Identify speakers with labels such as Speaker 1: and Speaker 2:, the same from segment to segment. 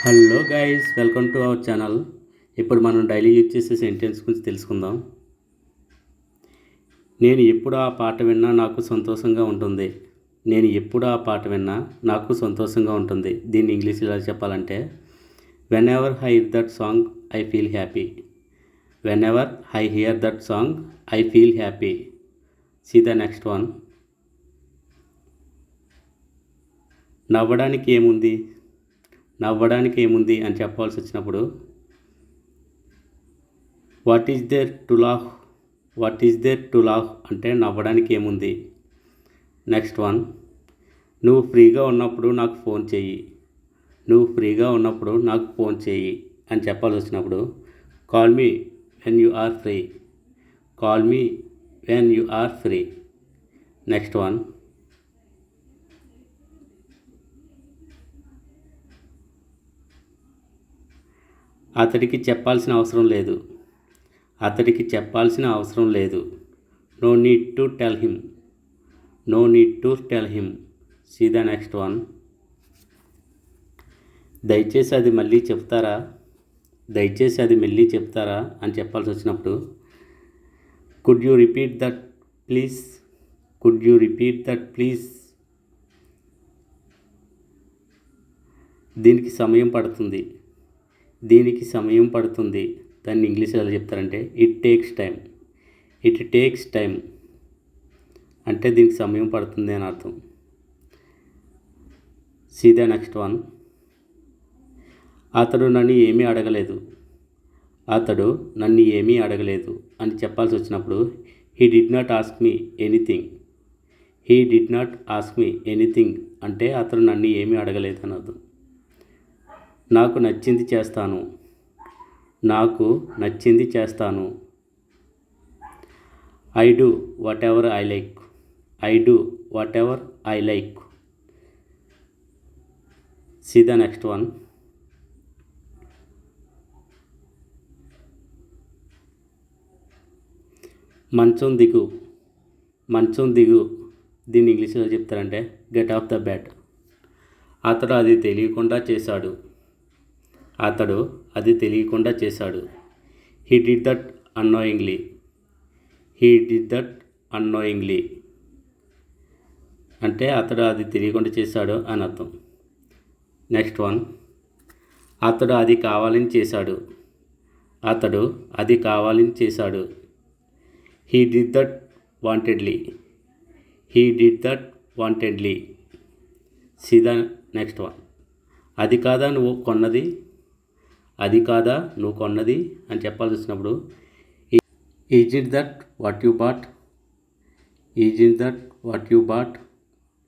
Speaker 1: Hello guys, welcome to our channel. ఇప్పుడు మనం daily use చేసే సెంటెన్స్ గురించి తెలుసుకుందాం. నేను ఎప్పుడు ఆ పాట విన్నా నాకు సంతోషంగా ఉంటుంది. నేను ఎప్పుడు ఆ పాట విన్నా నాకు సంతోషంగా ఉంటుంది. దీన్ని ఇంగ్లీష్లో ఎలా చెప్పాలంటే, whenever I hear that song I feel happy. Whenever I hear that song I feel happy. See the next one. నవ్వడానికి ఏముంది అని చెప్పాల్సి వచ్చినప్పుడు, what is there to laugh అంటే నవ్వడానికి ఏముంది. Next one. నువ్వు ఫ్రీగా ఉన్నప్పుడు నాకు ఫోన్ చెయ్యి అని చెప్పాల్సి వచ్చినప్పుడు, call me when you are free. Next one. అతడికి చెప్పాల్సిన అవసరం లేదు. No need to tell him. See the next one. దయచేసి అది మళ్ళీ చెప్తారా అని చెప్పాల్సి వచ్చినప్పుడు, could you repeat that please. దీనికి సమయం పడుతుంది. దాన్ని ఇంగ్లీష్లో ఎలా చెప్తారంటే, ఇట్ టేక్స్ టైం అంటే దీనికి సమయం పడుతుంది అని అర్థం. See the next one. అతడు నన్ను ఏమీ అడగలేదు అని చెప్పాల్సి వచ్చినప్పుడు, he did not ask me anything అంటే అతడు నన్ను ఏమీ అడగలేదు అని అర్థం. నాకు నచ్చింది చేస్తాను. I do whatever I like. See the next one. మంచం దిగు. దీన్ని ఇంగ్లీష్లో చెప్తారంటే, గెట్ ఆఫ్ ద బెడ్. అతడు అది తెలియకుండా చేశాడు. హీ డిడ్ దట్ అన్నోయింగ్లీ అంటే అతడు అది తెలియకుండా చేశాడు అని అర్థం. Next one. అతడు అది కావాలని చేశాడు. He did that wantedly. See the next one. అది కాదా నువ్వు కొన్నది అని చెప్పాల్సి వచ్చినప్పుడు, is it that what you bought.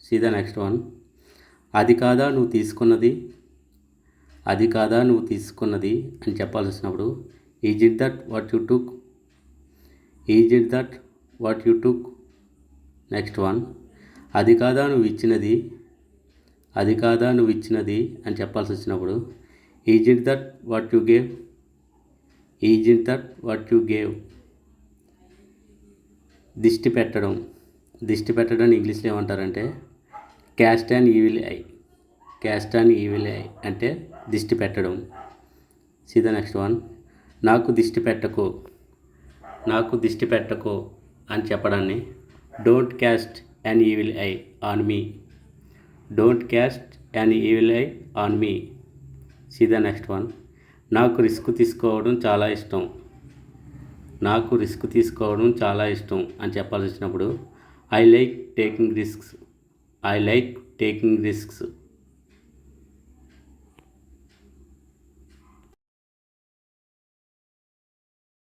Speaker 1: See the next one. అది కాదా నువ్వు తీసుకున్నది అని చెప్పాల్సి వచ్చినప్పుడు, is it that what you took. Next one. అది కాదా నువ్వు ఇచ్చినది అని చెప్పాల్సి వచ్చినప్పుడు, is it that what you gave. దిష్టి పెట్టడం ఇంగ్లీష్లో ఏమంటారంటే, క్యాస్ట్ యాన్ ఈవిల్ ఐ అంటే దిష్టి పెట్టడం. See the next one. నాకు దిష్టి పెట్టకు అని చెప్పడాన్ని, don't cast an evil eye on me. See the next one. నాకు రిస్క్ తీసుకోవడం చాలా ఇష్టం అని చెప్పాల్సి వచ్చినప్పుడు, ఐ లైక్ టేకింగ్ రిస్క్స్.